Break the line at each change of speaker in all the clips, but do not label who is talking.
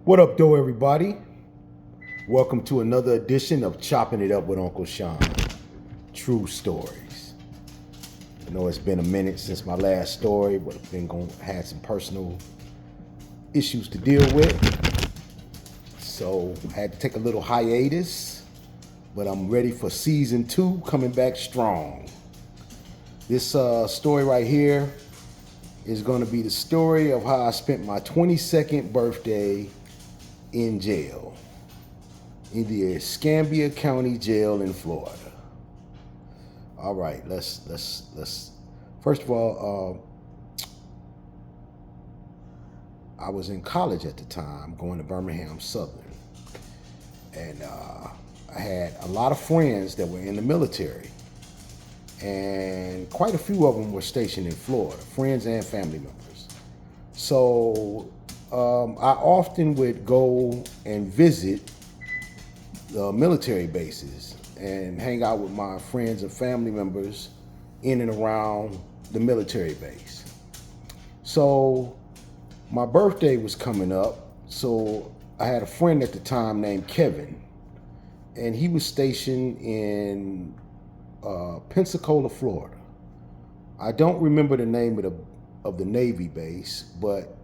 What up, though, everybody? Welcome to another edition of Chopping It Up with Uncle Chon True-Stories. I know it's been a minute since my last story, but I've had some personal issues to deal with. So I had to take a little hiatus, but I'm ready for season 2, coming back strong. This story right here is going to be the story of how I spent my 22nd birthday in jail, in the Escambia County Jail in Florida. All right, let's. First of all, I was in college at the time, going to Birmingham Southern, and I had a lot of friends that were in the military, and quite a few of them were stationed in Florida, friends and family members. So I often would go and visit the military bases and hang out with my friends and family members in and around the military base. So my birthday was coming up, so I had a friend at the time named Kevin, and he was stationed in Pensacola, Florida. I don't remember the name of the Navy base, but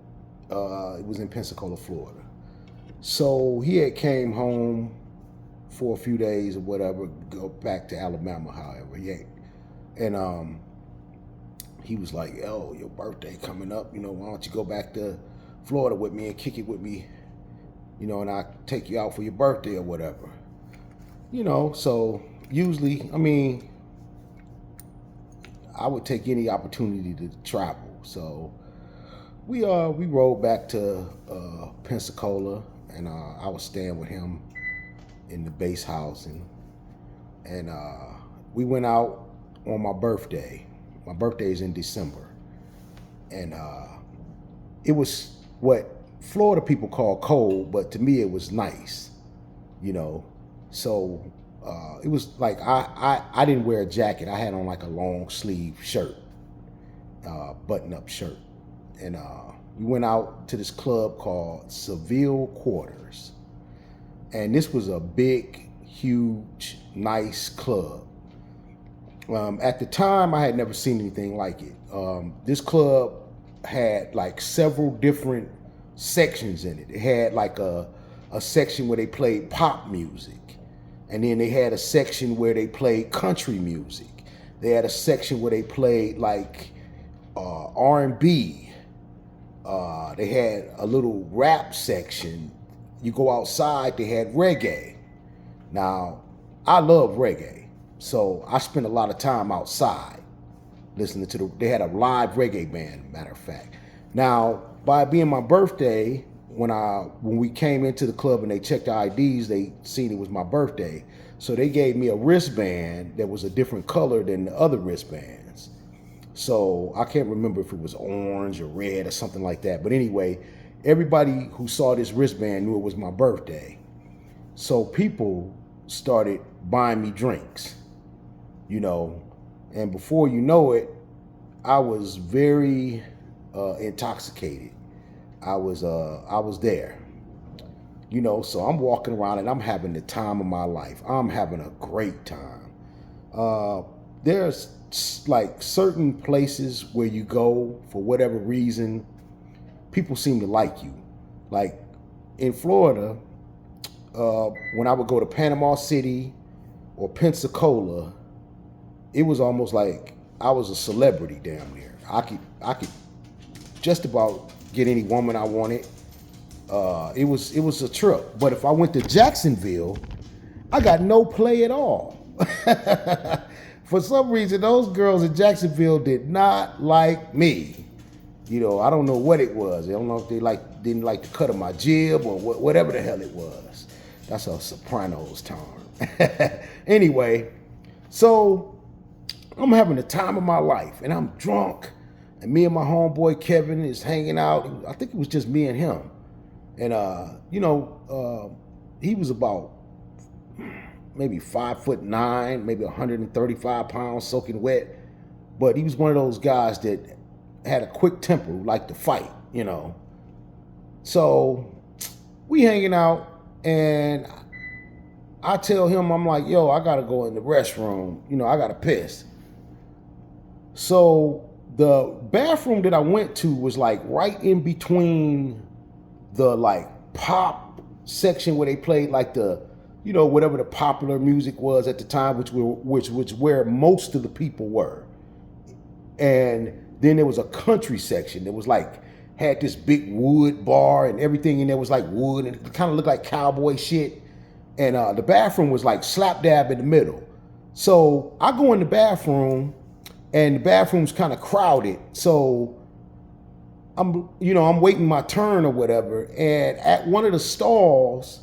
it was in Pensacola, Florida. So he had came home for a few days or whatever, go back to Alabama, however. And he was like, "Yo, your birthday coming up, why don't you go back to Florida with me and kick it with me, and I'll take you out for your birthday or whatever." So usually, I would take any opportunity to travel. So we rode back to Pensacola, and I was staying with him in the base house, and we went out on my birthday. My birthday is in December, and it was what Florida people call cold, but to me it was nice, So it was like I didn't wear a jacket. I had on like a long sleeve shirt, button up shirt, and we went out to this club called Seville Quarters, and this was a big, huge, nice club. At the time, I had never seen anything like it. This club had like several different sections in it. It had like a section where they played pop music. And then they had a section where they played country music. They had a section where they played like R&B. They had a little rap section. You go outside, they had reggae. Now, I love reggae, so I spent a lot of time outside listening to they had a live reggae band, matter of fact. Now, by it being my birthday, when we came into the club and they checked the IDs, they seen it was my birthday. So they gave me a wristband that was a different color than the other wristbands. So I can't remember if it was orange or red or something like that. But anyway, everybody who saw this wristband knew it was my birthday. So people started buying me drinks, and before you know it, I was very intoxicated. I was there, so I'm walking around and I'm having the time of my life. I'm having a great time. There's like certain places where you go for whatever reason, people seem to like you. Like in Florida, when I would go to Panama City or Pensacola, it was almost like I was a celebrity down there. I could just about get any woman I wanted. It was a trip. But if I went to Jacksonville, I got no play at all. For some reason, those girls in Jacksonville did not like me. I don't know what it was. I don't know if they didn't like the cut of my jib or whatever the hell it was. That's a Sopranos term. Anyway, so I'm having the time of my life, and I'm drunk, and me and my homeboy Kevin is hanging out. I think it was just me and him. And, he was about maybe 5'9", maybe 135 pounds soaking wet. But he was one of those guys that had a quick temper, who liked to fight, So we hanging out, and I tell him, I'm like, yo, I gotta go in the restroom. You know, I gotta piss. So the bathroom that I went to was like right in between the like pop section where they played like the, you know, whatever the popular music was at the time, which was where most of the people were. And then there was a country section that was like, had this big wood bar and everything in there was like wood and it kind of looked like cowboy shit. And the bathroom was like slap dab in the middle. So I go in the bathroom and the bathroom's kind of crowded. So I'm waiting my turn or whatever. And at one of the stalls,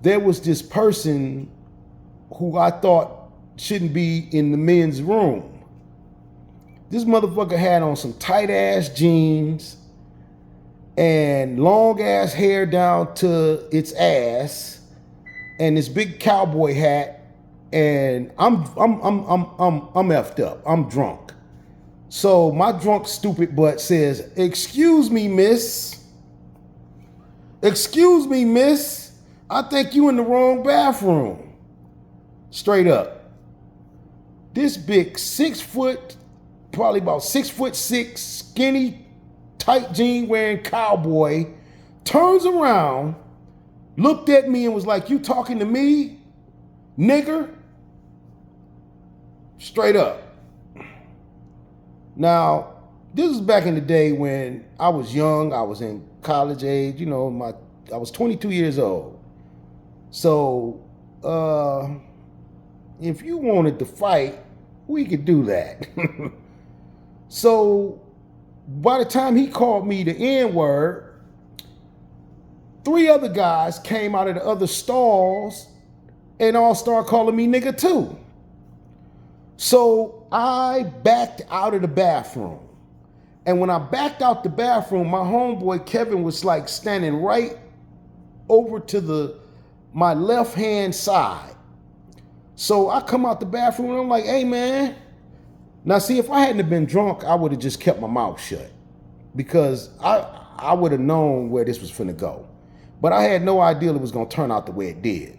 there was this person who I thought shouldn't be in the men's room. This motherfucker had on some tight ass jeans and long ass hair down to its ass and this big cowboy hat. And I'm effed up. I'm drunk. So my drunk stupid butt says, "Excuse me, miss. Excuse me, miss. I think you in the wrong bathroom." Straight up. This big 6 foot, probably about 6'6", skinny, tight jean wearing cowboy turns around, looked at me and was like, "You talking to me, nigger?" Straight up. Now, this was back in the day when I was young. I was in college age. You know, I was 22 years old. So, if you wanted to fight, we could do that. So, by the time he called me the N-word, 3 other guys came out of the other stalls and all started calling me nigga too. So I backed out of the bathroom. And when I backed out the bathroom, my homeboy Kevin was like standing right over to my left hand side. So I come out the bathroom and I'm like, "Hey man." Now see, if I hadn't have been drunk, I would have just kept my mouth shut because I would have known where this was finna go. But I had no idea it was gonna turn out the way it did.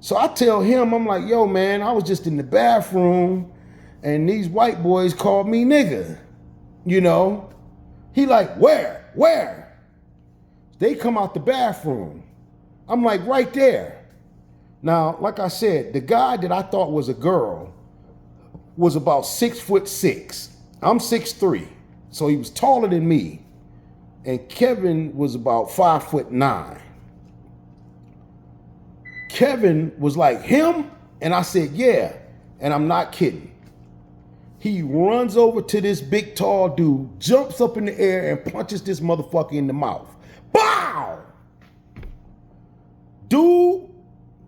So I tell him, I'm like, "Yo, man, I was just in the bathroom and these white boys called me nigga." You know? He like, Where? They come out the bathroom. I'm like, "Right there." Now, like I said, the guy that I thought was a girl was about 6'6". I'm 6'3", so he was taller than me. And Kevin was about 5'9". Kevin was like, "Him?" And I said, "Yeah." And I'm not kidding. He runs over to this big tall dude, jumps up in the air and punches this motherfucker in the mouth. Bow! Dude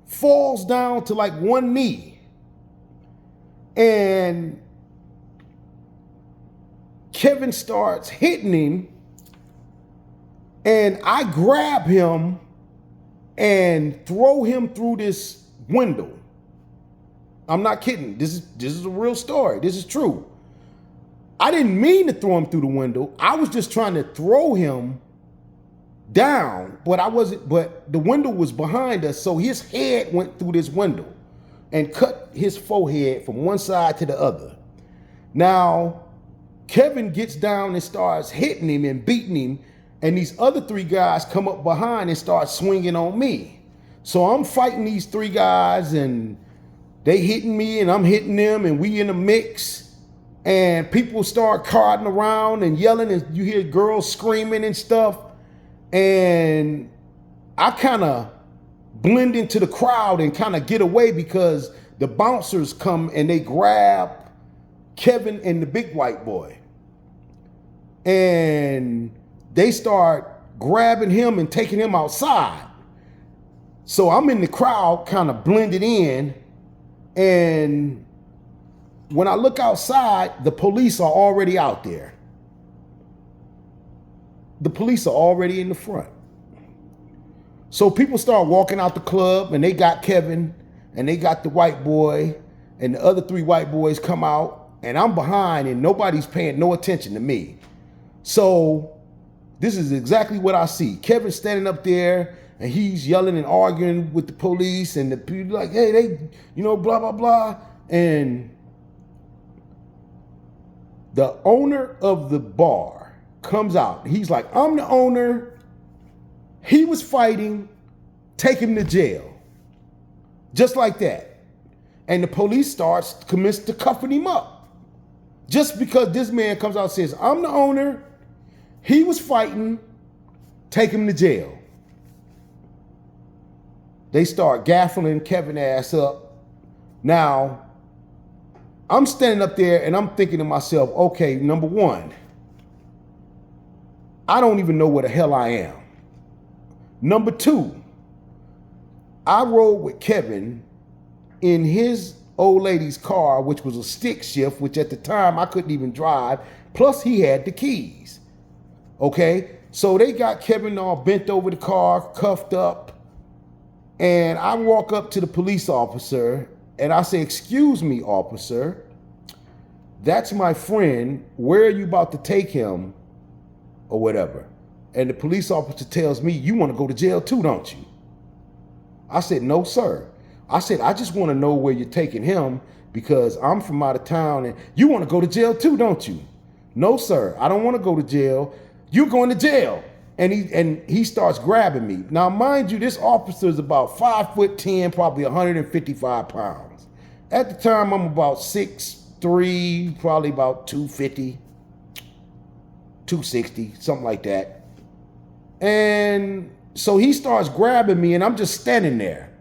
falls down to like one knee. And Kevin starts hitting him. And I grab him and throw him through this window. I'm not kidding. This is a real story. This is true. I didn't mean to throw him through the window. I was just trying to throw him down, but the window was behind us, so his head went through this window and cut his forehead from one side to the other. Now, Kevin gets down and starts hitting him and beating him, and these other 3 guys come up behind and start swinging on me. So I'm fighting these 3 guys, and they hitting me, and I'm hitting them, and we in a mix. And people start carting around and yelling, and you hear girls screaming and stuff. And I kind of blend into the crowd and kind of get away because the bouncers come and they grab Kevin and the big white boy. And they start grabbing him and taking him outside. So I'm in the crowd, kind of blended in. And when I look outside, the police are already out there. The police are already in the front. So people start walking out the club, and they got Kevin, and they got the white boy, and the other 3 white boys come out, and I'm behind, and nobody's paying no attention to me. So This is exactly what I see. Kevin standing up there and he's yelling and arguing with the police, and the people like, hey, they, blah, blah, blah. And the owner of the bar comes out. He's like, I'm the owner. He was fighting. Take him to jail. Just like that. And the police commits to cuffing him up. Just because this man comes out and says, I'm the owner. He was fighting. Take him to jail. They start gaffling Kevin ass up. Now, I'm standing up there and I'm thinking to myself, okay, number one, I don't even know where the hell I am. Number two, I rode with Kevin in his old lady's car, which was a stick shift, which at the time I couldn't even drive. Plus he had the keys. Okay, so they got Kevin all bent over the car, cuffed up. And I walk up to the police officer and I say, excuse me, officer, that's my friend. Where are you about to take him or whatever? And the police officer tells me, you want to go to jail too, don't you? I said, no, sir. I said, I just want to know where you're taking him because I'm from out of town and you want to go to jail too, don't you? No, sir, I don't want to go to jail. You're going to jail. And he starts grabbing me. Now, mind you, this officer is about 5'10", probably 155 pounds. At the time, I'm about 6'3", probably about 250, 260, something like that. And so he starts grabbing me and I'm just standing there.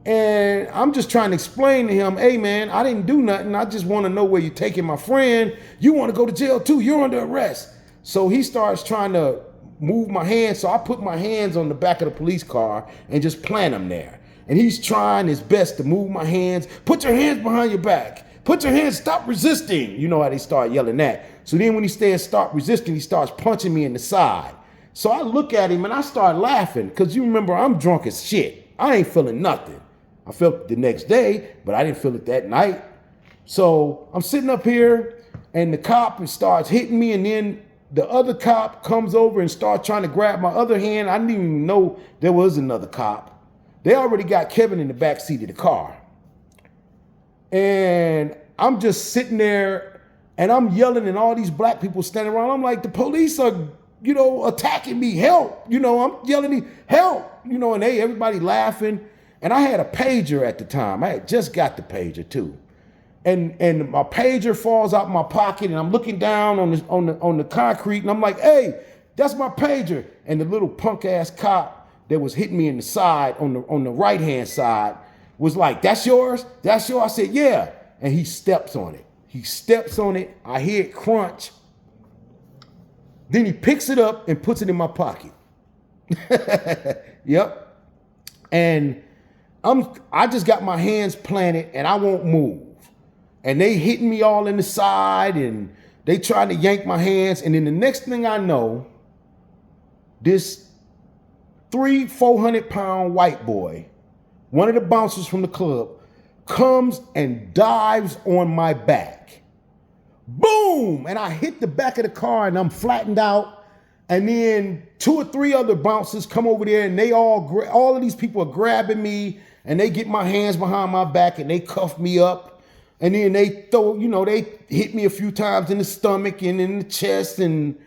And I'm just trying to explain to him, hey man, I didn't do nothing. I just want to know where you're taking my friend. You want to go to jail too. You're under arrest. So he starts trying to move my hands. So I put my hands on the back of the police car and just plant them there. And he's trying his best to move my hands. Put your hands behind your back. Put your hands, stop resisting. You know how they start yelling that. So then when he says stop resisting, he starts punching me in the side. So I look at him and I start laughing because you remember I'm drunk as shit. I ain't feeling nothing. I felt it the next day, but I didn't feel it that night. So I'm sitting up here and the cop starts hitting me, and then the other cop comes over and starts trying to grab my other hand. I didn't even know there was another cop. They already got Kevin in the back seat of the car. And I'm just sitting there and I'm yelling and all these black people standing around. I'm like, the police are, attacking me, help. I'm yelling, help, and everybody laughing. And I had a pager at the time. I had just got the pager too. And my pager falls out my pocket and I'm looking down on the concrete and I'm like, hey, that's my pager. And the little punk ass cop that was hitting me in the side on the right hand side was like, that's yours? That's yours? I said, yeah. And he steps on it. He steps on it. I hear it crunch. Then he picks it up and puts it in my pocket. Yep. And I just got my hands planted and I won't move. And they hitting me all in the side and they trying to yank my hands. And then the next thing I know, this 400 pound white boy, one of the bouncers from the club, comes and dives on my back. Boom! And I hit the back of the car and I'm flattened out. And then 2 or 3 other bouncers come over there and they all of these people are grabbing me and they get my hands behind my back and they cuff me up. And then they they hit me a few times in the stomach and in the chest and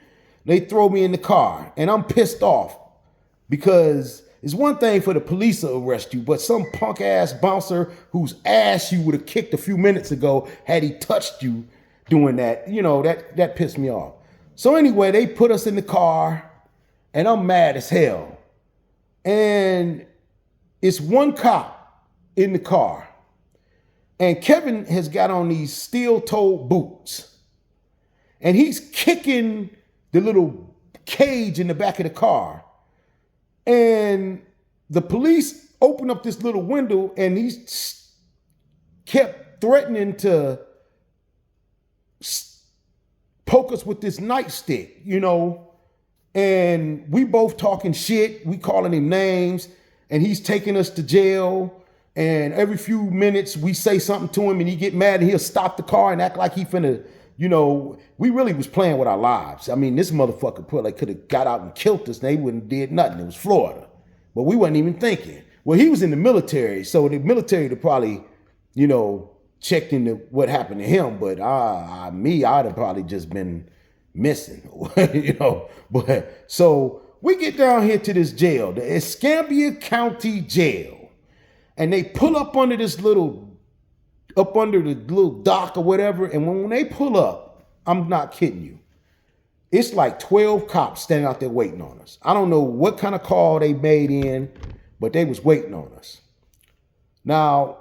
they throw me in the car. And I'm pissed off because it's one thing for the police to arrest you, but some punk ass bouncer whose ass you would have kicked a few minutes ago had he touched you doing that, that pissed me off. So anyway, they put us in the car and I'm mad as hell. And it's one cop in the car. And Kevin has got on these steel-toed boots. And he's kicking the little cage in the back of the car. And the police opened up this little window and he kept threatening to poke us with this nightstick, And we both talking shit. We calling him names. And he's taking us to jail. And every few minutes we say something to him and he get mad and he'll stop the car and act like he finna we really was playing with our lives. I mean, this motherfucker probably could have got out and killed us and they wouldn't have did nothing. It was Florida. But we wasn't even thinking. Well, he was in the military, so the military would probably, checked into what happened to him. But I'd have probably just been missing, But so we get down here to this jail, the Escambia County Jail, and they pull up under the little dock or whatever. And when they pull up, I'm not kidding you, it's like 12 cops standing out there waiting on us. I don't know what kind of call they made in, but they was waiting on us. Now,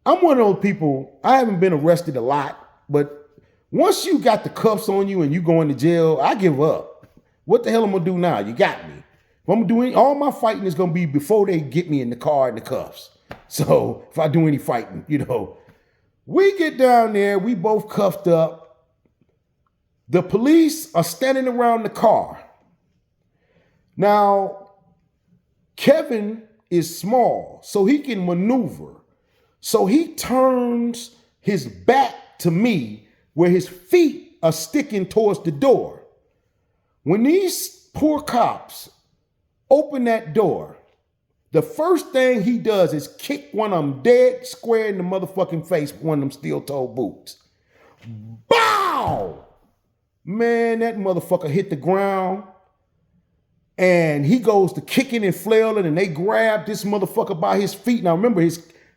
I'm one of those people, I haven't been arrested a lot, but once you got the cuffs on you and you go into jail, I give up. What the hell am I gonna do now? You got me. If I'm doing all my fighting is gonna be before they get me in the car and the cuffs. So if I do any fighting, we get down there, we both cuffed up. The police are standing around the car. Now, Kevin is small, so he can maneuver. So he turns his back to me where his feet are sticking towards the door. When these poor cops open that door, the first thing he does is kick one of them dead square in the motherfucking face with one of them steel-toed boots. Bow! Man, that motherfucker hit the ground. And he goes to kicking and flailing, and they grab this motherfucker by his feet. Now remember,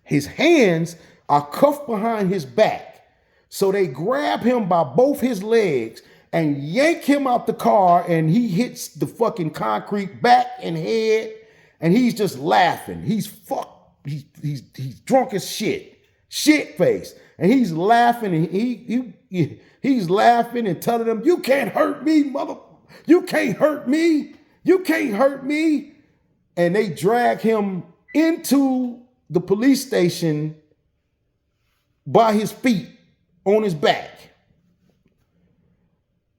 his hands are cuffed behind his back. So they grab him by both his legs and yank him out the car, and he hits the fucking concrete back and head, and he's just laughing. He's drunk as shit. Shit face. And he's laughing, and he's laughing and telling them, "You can't hurt me, mother. You can't hurt me. You can't hurt me." And they drag him into the police station by his feet on his back.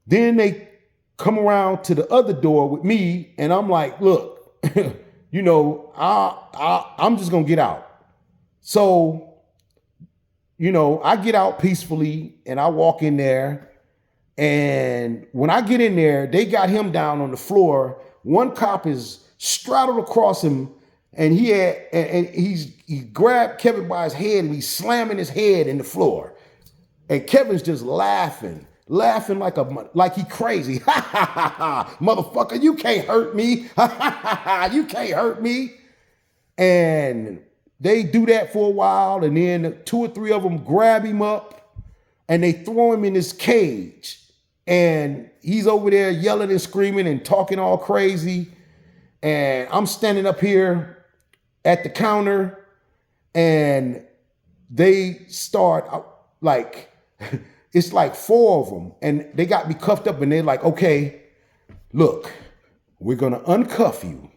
Then they come around to the other door with me, and I'm like, "Look, I'm just gonna get out." So, I get out peacefully and I walk in there. And when I get in there, they got him down on the floor. One cop is straddled across him, and he grabbed Kevin by his head and he's slamming his head in the floor. And Kevin's just laughing like he crazy. Ha ha ha ha, motherfucker, you can't hurt me. Ha ha ha ha, you can't hurt me. And they do that for a while, and then 2 or 3 of them grab him up and they throw him in this cage. And he's over there yelling and screaming and talking all crazy. And I'm standing up here at the counter, and they start like, it's like 4 of them. And they got me cuffed up, and they're like, "Okay, look, we're gonna uncuff you.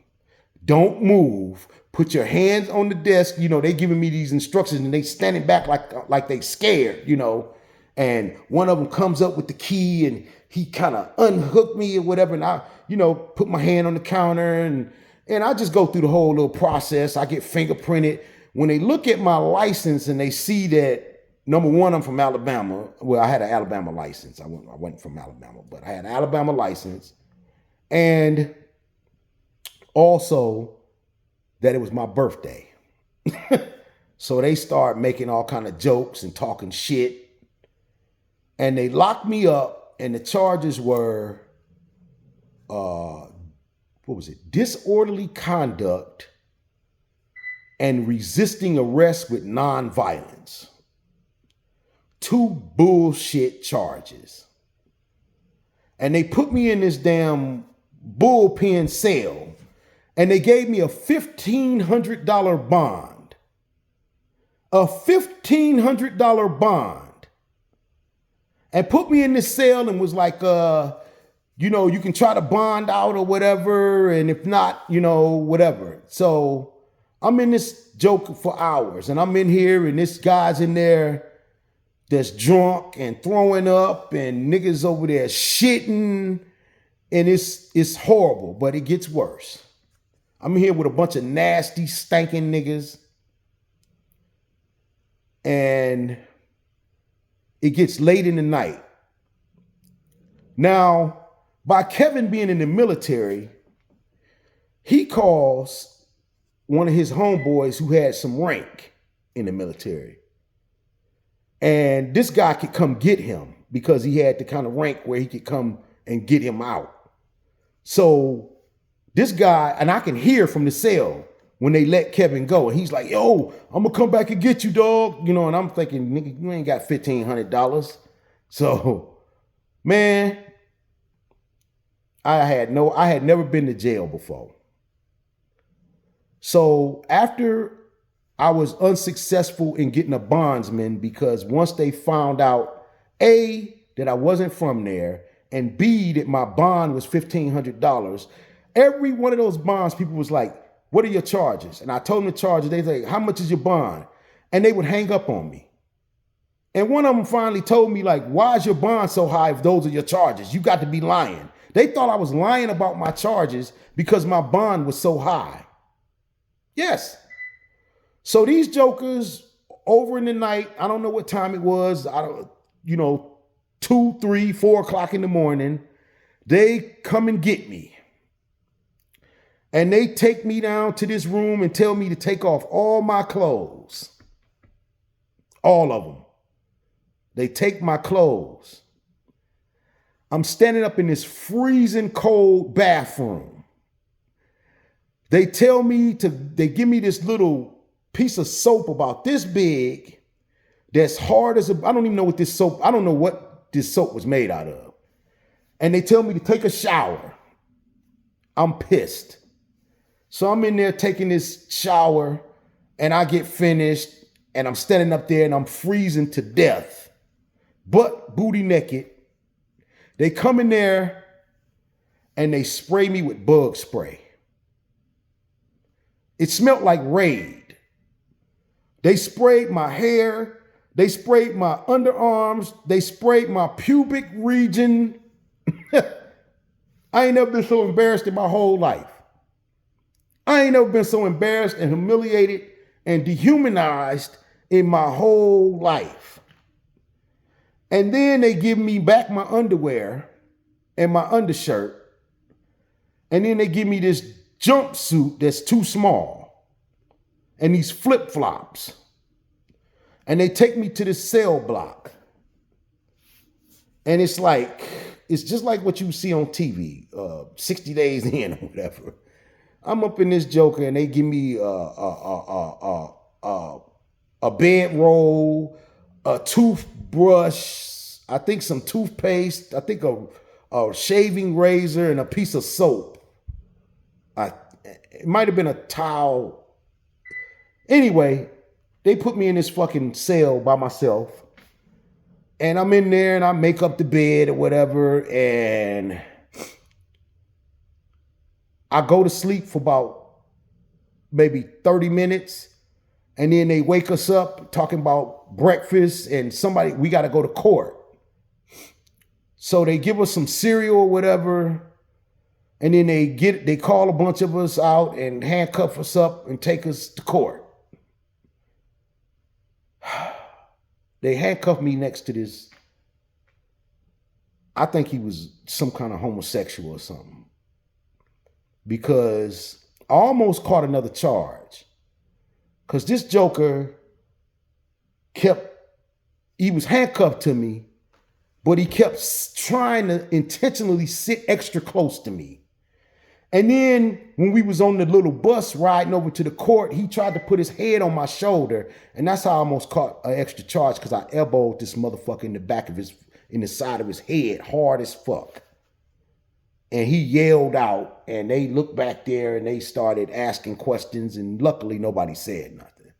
Don't move. Put your hands on the desk." They giving me these instructions, and they standing back like they scared, And one of them comes up with the key, and he kind of unhooked me or whatever. And I, put my hand on the counter, and I just go through the whole little process. I get fingerprinted. When they look at my license and they see that, number one, I'm from Alabama. Well, I had an Alabama license. I wasn't from Alabama, but I had an Alabama license. And also that it was my birthday. So they start making all kind of jokes and talking shit. And they locked me up, and the charges were, disorderly conduct and resisting arrest with nonviolence. 2 bullshit charges. And they put me in this damn bullpen cell, and they gave me a $1,500 bond. A $1,500 bond. And put me in this cell and was like, you can try to bond out or whatever. And if not, whatever. So I'm in this joke for hours, and I'm in here, and this guy's in there that's drunk and throwing up, and niggas over there shitting. And it's horrible, but it gets worse. I'm here with a bunch of nasty, stinking niggas. And It gets late in the night. Now, by Kevin being in the military, he calls one of his homeboys who had some rank in the military. And this guy could come get him because he had the kind of rank where he could come and get him out. So this guy, and I can hear from the cell when they let Kevin go. And he's like, yo, I'm going to come back and get you, dog. You know, and I'm thinking, nigga, you ain't got $1,500. So, man, I had never been to jail before. So after I was unsuccessful in getting a bondsman, because once they found out, A, that I wasn't from there, and B, that my bond was $1,500, every one of those bonds, people was like, what are your charges? And I told them the charges. They say, how much is your bond? And they would hang up on me. And one of them finally told me, like, why is your bond so high if those are your charges? You got to be lying. They thought I was lying about my charges because my bond was so high. Yes. So these jokers over in the night, I don't know what time it was, 2, 3, 4 o'clock in the morning, they come and get me. And they take me down to this room and tell me to take off all my clothes. All of them. They take my clothes. I'm standing up in this freezing cold bathroom. They give me this little piece of soap about this big that's hard as I don't even know what this soap, I don't know what this soap was made out of. And they tell me to take a shower. I'm pissed. So I'm in there taking this shower and I get finished and I'm standing up there and I'm freezing to death, butt booty naked. They come in there and they spray me with bug spray. It smelled like Raid. They sprayed my hair. They sprayed my underarms. They sprayed my pubic region. I ain't never been so embarrassed in my whole life. I ain't never been so embarrassed and humiliated and dehumanized in my whole life. And then they give me back my underwear and my undershirt. And then they give me this jumpsuit that's too small and these flip-flops. And they take me to this cell block. And it's just like what you see on TV, 60 Days In or whatever. I'm up in this joker and they give me a bedroll, a toothbrush, I think some toothpaste, I think a shaving razor and a piece of soap. It might have been a towel. Anyway, they put me in this fucking cell by myself. And I'm in there and I make up the bed or whatever. And I go to sleep for about maybe 30 minutes. And then they wake us up talking about breakfast and we got to go to court. So they give us some cereal or whatever. And then they call a bunch of us out and handcuff us up and take us to court. They handcuffed me next to this. I think he was some kind of homosexual or something. Because I almost caught another charge. Because this joker he was handcuffed to me, but he kept trying to intentionally sit extra close to me. And then when we was on the little bus riding over to the court, he tried to put his head on my shoulder. And that's how I almost caught an extra charge, because I elbowed this motherfucker in the side of his head, hard as fuck. And he yelled out and they looked back there and they started asking questions. And luckily nobody said nothing.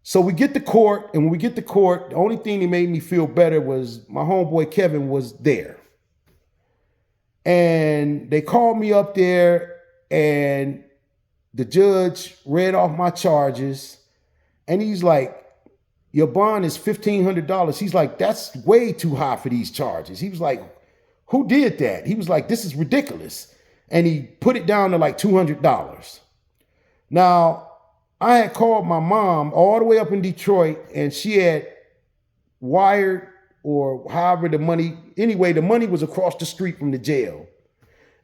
So we get to court, and when we get to court, the only thing that made me feel better was my homeboy Kevin was there. And they called me up there and the judge read off my charges. And he's like, your bond is $1,500. He's like, that's way too high for these charges. He was like, who did that? He was like, this is ridiculous. And he put it down to like $200. Now, I had called my mom all the way up in Detroit, and she had wired, or however the money, anyway, the money was across the street from the jail.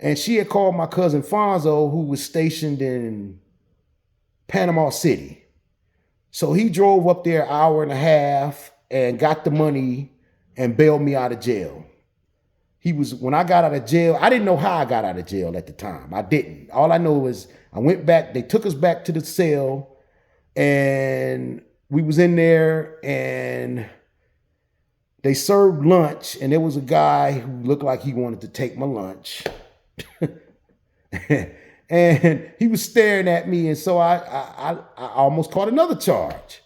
And she had called my cousin Fonzo, who was stationed in Panama City. So he drove up there an hour and a half and got the money and bailed me out of jail. When I got out of jail, I didn't know how I got out of jail at the time. I didn't. All I know is I went back, they took us back to the cell, and we was in there, and they served lunch, and there was a guy who looked like he wanted to take my lunch. And he was staring at me, and so I almost caught another charge,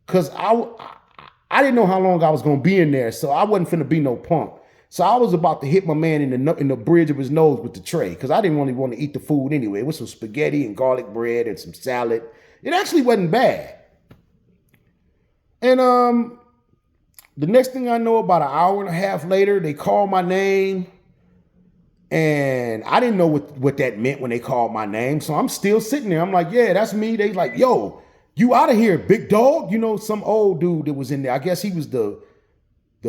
because I didn't know how long I was going to be in there, so I wasn't finna be no punk. So I was about to hit my man in the bridge of his nose with the tray, because I didn't really want to eat the food anyway. It was some spaghetti and garlic bread and some salad. It actually wasn't bad. And the next thing I know, about an hour and a half later, they called my name. And I didn't know what that meant when they called my name. So I'm still sitting there. I'm like, yeah, that's me. They like, yo, you out of here, big dog. You know, some old dude that was in there. I guess he was the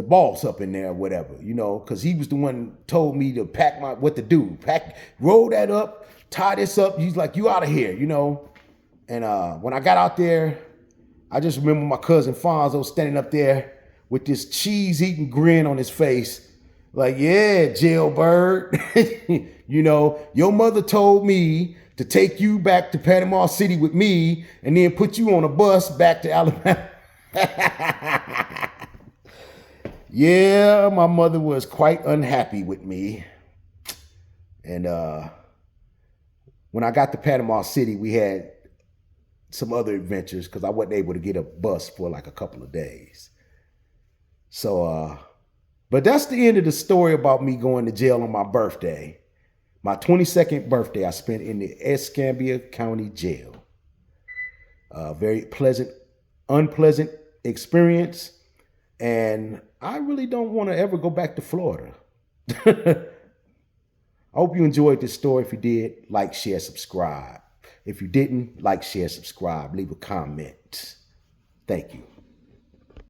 boss up in there or whatever, you know, because he was the one told me to pack what to do. Roll that up, tie this up. He's like, you out of here, you know. And when I got out there, I just remember my cousin Fonzo standing up there with this cheese-eating grin on his face. Like, yeah, jailbird. You know, your mother told me to take you back to Panama City with me and then put you on a bus back to Alabama. Yeah, my mother was quite unhappy with me. And when I got to Panama City, we had some other adventures because I wasn't able to get a bus for like a couple of days. So, but that's the end of the story about me going to jail on my birthday. My 22nd birthday I spent in the Escambia County Jail. Very unpleasant experience. And I really don't want to ever go back to Florida. I hope you enjoyed this story. If you did, like, share, subscribe. If you didn't, like, share, subscribe. Leave a comment. Thank you.